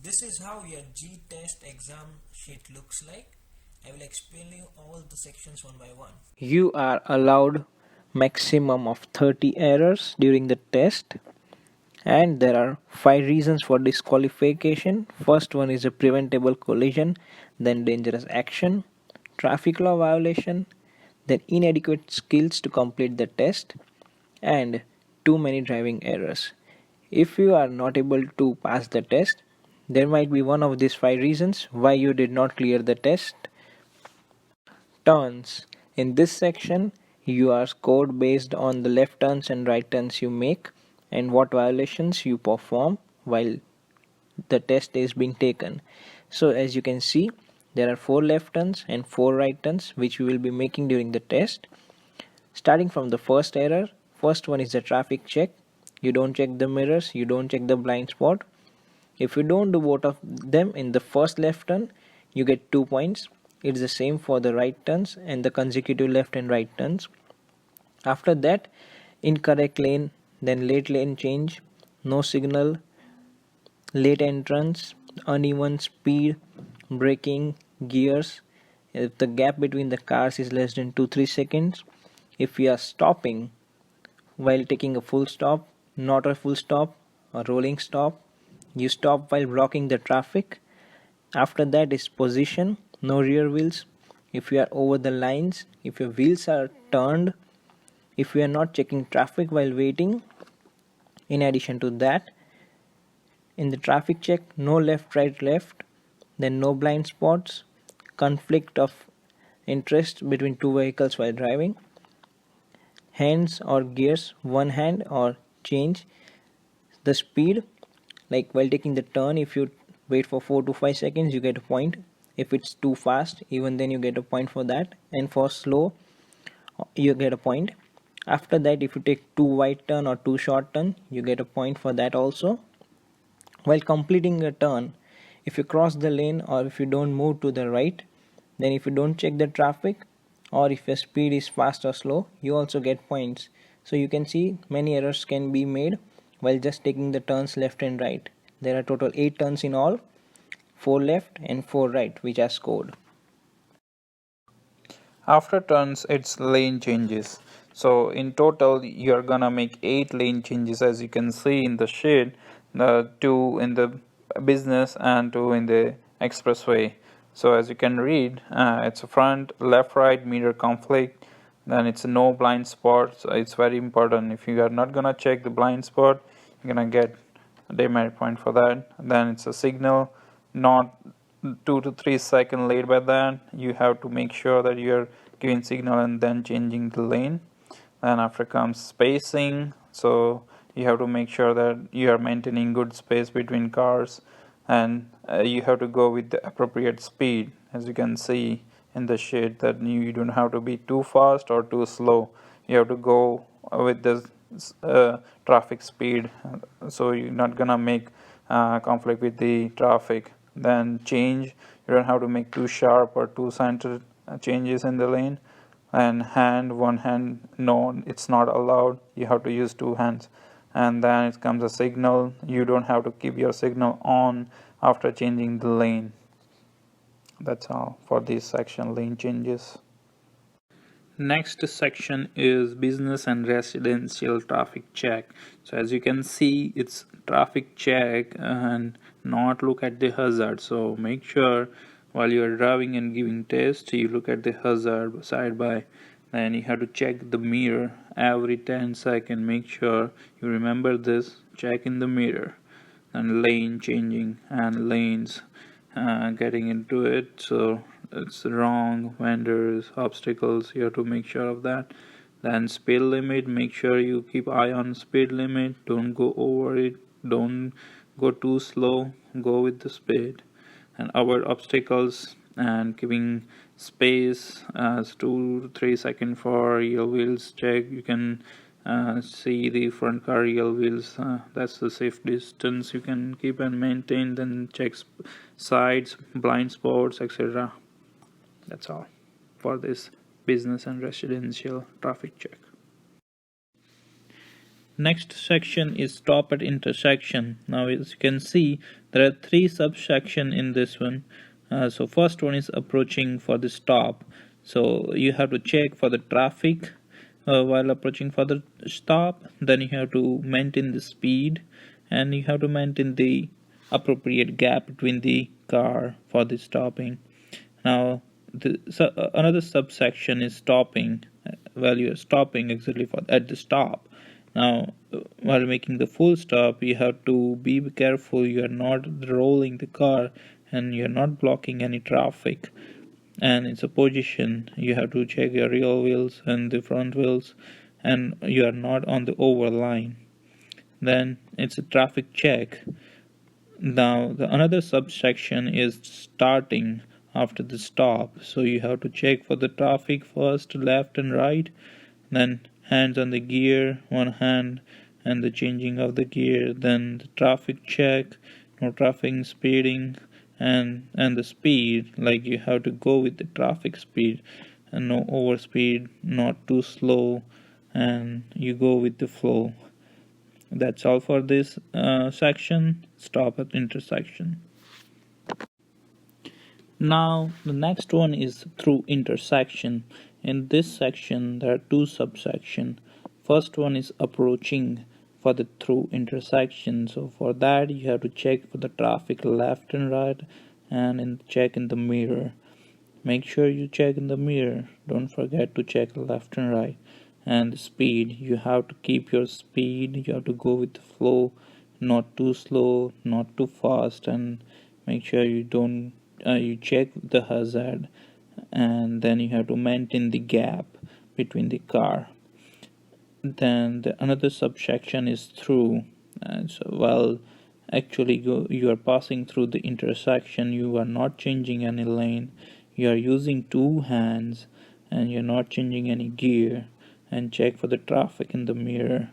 This is how your G-test exam sheet looks like. I will explain you all the sections one by one. You are allowed maximum of 30 errors during the test, and there are 5 reasons for disqualification. First one is a preventable collision, then dangerous action, traffic law violation, then inadequate skills to complete the test, and too many driving errors. If you are not able to pass the test, there might be one of these 5 reasons why you did not clear the test. Turns. In this section, you are scored based on the left turns and right turns you make and what violations you perform while the test is being taken. So as you can see, there are 4 left turns and 4 right turns which we will be making during the test. Starting from the first error, first one is the traffic check. You don't check the mirrors, you don't check the blind spot. If you don't do both of them in the first left turn, you get 2 points. It's the same for the right turns and the consecutive left and right turns. After that, incorrect lane, then late lane change, no signal, late entrance, uneven speed, braking, gears. If the gap between the cars is less than 2-3 seconds, if we are stopping while taking a full stop, not a full stop, a rolling stop, you stop while blocking the traffic. After that is position, no rear wheels. If you are over the lines, if your wheels are turned, if you are not checking traffic while waiting. In addition to that, in the traffic check, no left, right, left, then no blind spots, conflict of interest between two vehicles while driving, hands or gears, one hand or change the speed, like while taking the turn, if you wait for 4 to 5 seconds, you get a point. If it's too fast, even then you get a point for that, and for slow, you get a point. After that, if you take two wide turn or two short turn, you get a point for that also. While completing a turn, if you cross the lane or if you don't move to the right, then if you don't check the traffic or if your speed is fast or slow, you also get points. So you can see many errors can be made while just taking the turns left and right. There are total 8 turns in all, 4 left and 4 right, which are scored. After turns, it's lane changes. So in total, you're gonna make 8 lane changes, as you can see in the sheet. The 2 in the business and 2 in the expressway. So as you can read, it's a front, left, right, mirror conflict. Then it's no blind spot. So it's very important. If you are not gonna check the blind spot, you're gonna get a demerit point for that. Then it's a signal, not 2 to 3 seconds late by that. You have to make sure that you're giving signal and then changing the lane. Then after comes spacing, so you have to make sure that you are maintaining good space between cars, and you have to go with the appropriate speed. As you can see in the sheet, that you don't have to be too fast or too slow. You have to go with the traffic speed, so you're not gonna make conflict with the traffic. Then change, you don't have to make too sharp or too centered changes in the lane. And one hand, no, it's not allowed, you have to use two hands. And then it comes a signal, you don't have to keep your signal on after changing the lane. That's all for this section, lane changes. Next section is business and residential traffic check. So as you can see, it's traffic check and not look at the hazard. So make sure while you are driving and giving test, you look at the hazard side by. Then you have to check the mirror every 10 seconds. Make sure you remember this. Check in the mirror. And lane changing and lanes getting into it. So it's wrong, vendors, obstacles, you have to make sure of that. Then speed limit, make sure you keep eye on speed limit, don't go over it, don't go too slow, go with the speed. And avoid obstacles and giving space as 2 to 3 seconds for real wheels check. You can see the front car real wheels, that's the safe distance you can keep and maintain. Then check sides, blind spots, etc. That's all for this business and residential traffic check. Next section is stop at intersection. Now as you can see, there are three subsections in this one. So first one is approaching for the stop. So you have to check for the traffic while approaching for the stop. Then you have to maintain the speed, and you have to maintain the appropriate gap between the car for the stopping. Now, another subsection is stopping. While you are stopping exactly at the stop. Now, while making the full stop, you have to be careful. You are not rolling the car, and you are not blocking any traffic. And it's a position. You have to check your rear wheels and the front wheels, and you are not on the overline. Then it's a traffic check. Now, the another subsection is starting after the stop. So you have to check for the traffic first, left and right, then hands on the gear, one hand, and the changing of the gear, then the traffic check, no traffic speeding, and the speed, like you have to go with the traffic speed and no overspeed, not too slow, and you go with the flow. That's all for this section. Stop at intersection. Now the next one is through intersection. In this section there are two subsections. First one is approaching for the through intersection. So for that you have to check for the traffic left and right, and check in the mirror. Make sure you check in the mirror. Don't forget to check left and right. And the speed, you have to keep your speed. You have to go with the flow, not too slow, not too fast, and make sure you don't. You check the hazard, and then you have to maintain the gap between the car. Then another subsection is through. And so while actually you are passing through the intersection, you are not changing any lane, you are using two hands, and you're not changing any gear, and check for the traffic in the mirror.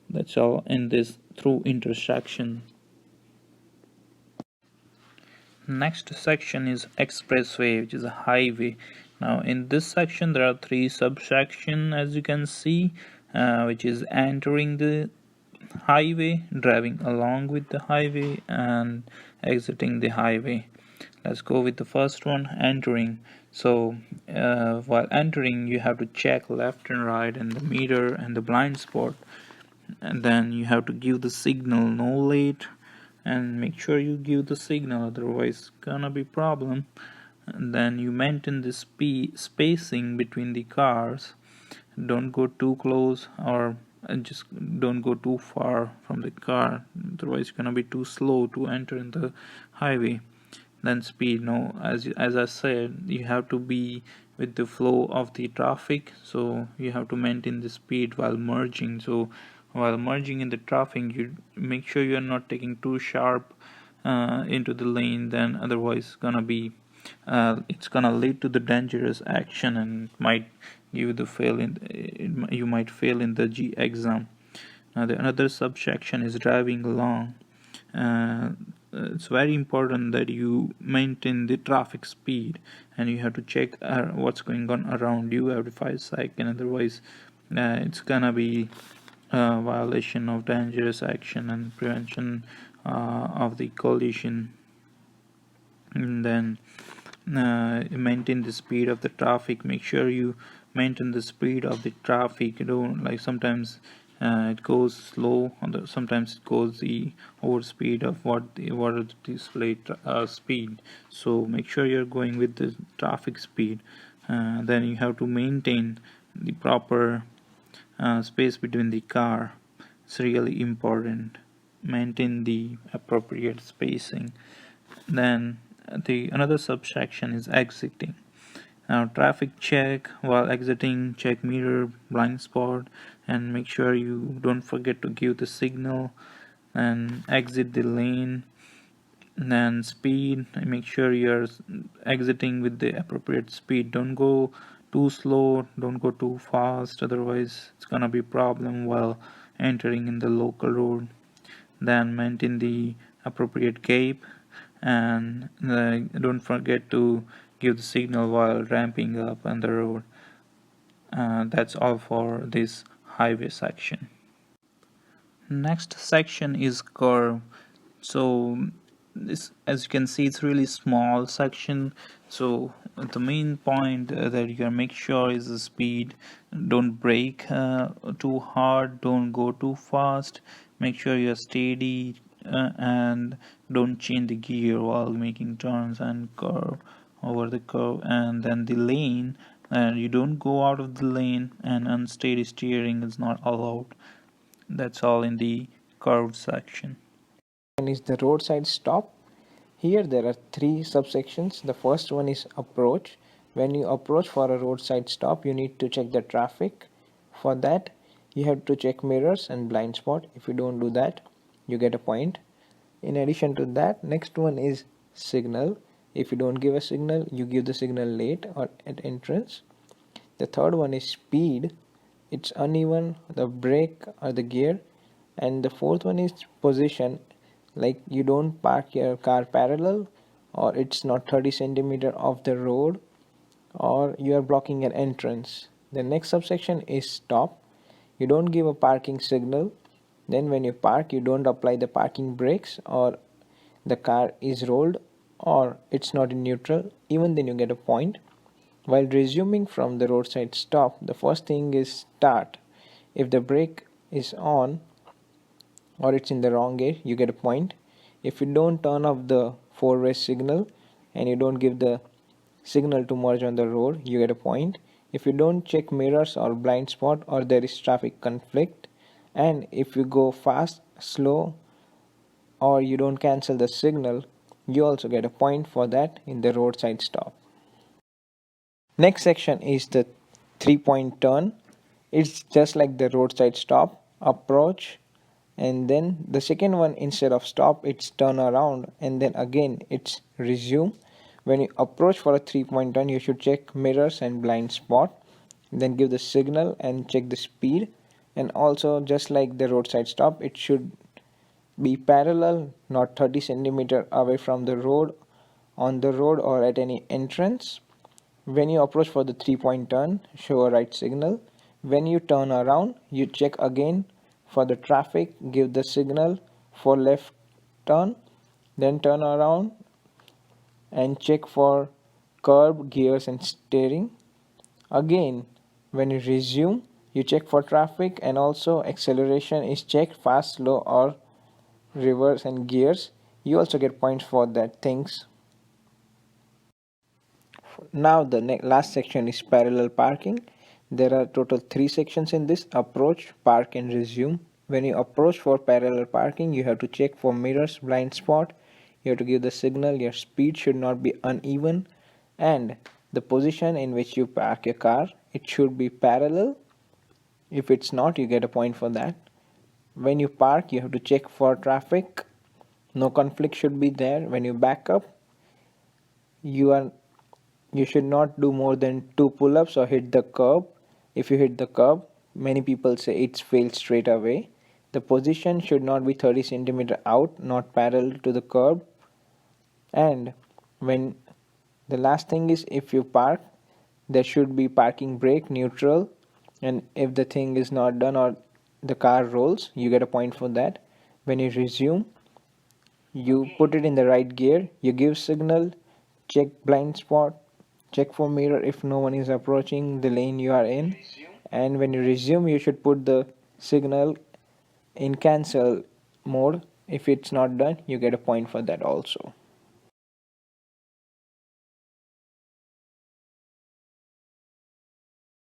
That's all in this through intersection. Next section is expressway, which is a highway. Now in this section there are three subsections, as you can see, which is entering the highway, driving along with the highway, and exiting the highway. Let's go with the first one, entering. So while entering you have to check left and right and the meter and the blind spot, and then you have to give the signal no late, and make sure you give the signal, otherwise gonna be problem. And then you maintain the spacing between the cars. Don't go too close, or just don't go too far from the car, otherwise it's gonna be too slow to enter in the highway. Then speed, no, as I said, you have to be with the flow of the traffic, so you have to maintain the speed while merging. So while merging in the traffic, you make sure you are not taking too sharp into the lane, then otherwise it's gonna lead to the dangerous action and might give you the you might fail in the G exam. Now the another subsection is driving along. uh, it's very important that you maintain the traffic speed, and you have to check what's going on around you every 5 seconds, otherwise it's gonna be a violation of dangerous action and prevention of the collision. And then maintain the speed of the traffic. Make sure you maintain the speed of the traffic. You don't, like, sometimes it goes slow, sometimes it goes the over speed of what is display speed. So make sure you're going with the traffic speed. Then you have to maintain the proper space between the car. It's really important. Maintain the appropriate spacing. Then the another subsection is exiting. Now traffic check while exiting, check mirror, blind spot, and make sure you don't forget to give the signal and exit the lane. And then speed, make sure you're exiting with the appropriate speed. Don't go too slow, don't go too fast, otherwise it's gonna be problem while entering in the local road. Then maintain the appropriate gap, and don't forget to give the signal while ramping up on the road. That's all for this highway section. Next section is curve. So this, as you can see, it's really small section. So the main point that you can make sure is the speed. Don't brake too hard, don't go too fast, make sure you're steady, and don't change the gear while making turns and curve over the curve. And then the lane, and you don't go out of the lane, and unsteady steering is not allowed. That's all in the curved section. And is the roadside stop. Here there are three subsections. The first one is approach. When you approach for a roadside stop, you need to check the traffic. For that, you have to check mirrors and blind spot. If you don't do that, you get a point. In addition to that, next one is signal. If you don't give a signal, you give the signal late or at entrance. The third one is speed. It's uneven, the brake or the gear. And the fourth one is position, like you don't park your car parallel, or it's not 30 centimeter off the road, or you are blocking an entrance. The next subsection is stop. You don't give a parking signal. Then when you park, you don't apply the parking brakes, or the car is rolled, or it's not in neutral. Even then you get a point. While resuming from the roadside stop, the first thing is start. If the brake is on or it's in the wrong gear, you get a point. If you don't turn off the four-way signal and you don't give the signal to merge on the road, you get a point. If you don't check mirrors or blind spot, or there is traffic conflict, and if you go fast, slow, or you don't cancel the signal, you also get a point for that in the roadside stop. Next section is the 3-point turn. It's just like the roadside stop, approach, and then the second one, instead of stop, it's turn around, and then again it's resume. When you approach for a 3-point turn, you should check mirrors and blind spot, then give the signal and check the speed. And also, just like the roadside stop, it should be parallel, not 30 centimeter away from the road, on the road, or at any entrance. When you approach for the 3-point turn, show a right signal. When you turn around, you check again for the traffic, give the signal for left turn, then turn around and check for curb, gears and steering. Again, when you resume, you check for traffic, and also acceleration is checked, fast, slow, or reverse and gears. You also get points for that things. Now the last section is parallel parking. There are total 3 sections in this: approach, park and resume. When you approach for parallel parking, you have to check for mirrors, blind spot, you have to give the signal, your speed should not be uneven, and the position in which you park your car, it should be parallel. If it's not, you get a point for that. When you park, you have to check for traffic, no conflict should be there. When you back up, you should not do more than 2 pull-ups or hit the curb. If you hit the curb, many people say it's failed straight away. The position should not be 30 centimeter out, not parallel to the curb. And when the last thing is, if you park, there should be parking brake neutral, and if the thing is not done or the car rolls, you get a point for that. When you resume, you put it in the right gear, you give signal, check blind spot, check for mirror if no one is approaching the lane you are in, and when you resume, you should put the signal in cancel mode. If it's not done, you get a point for that also.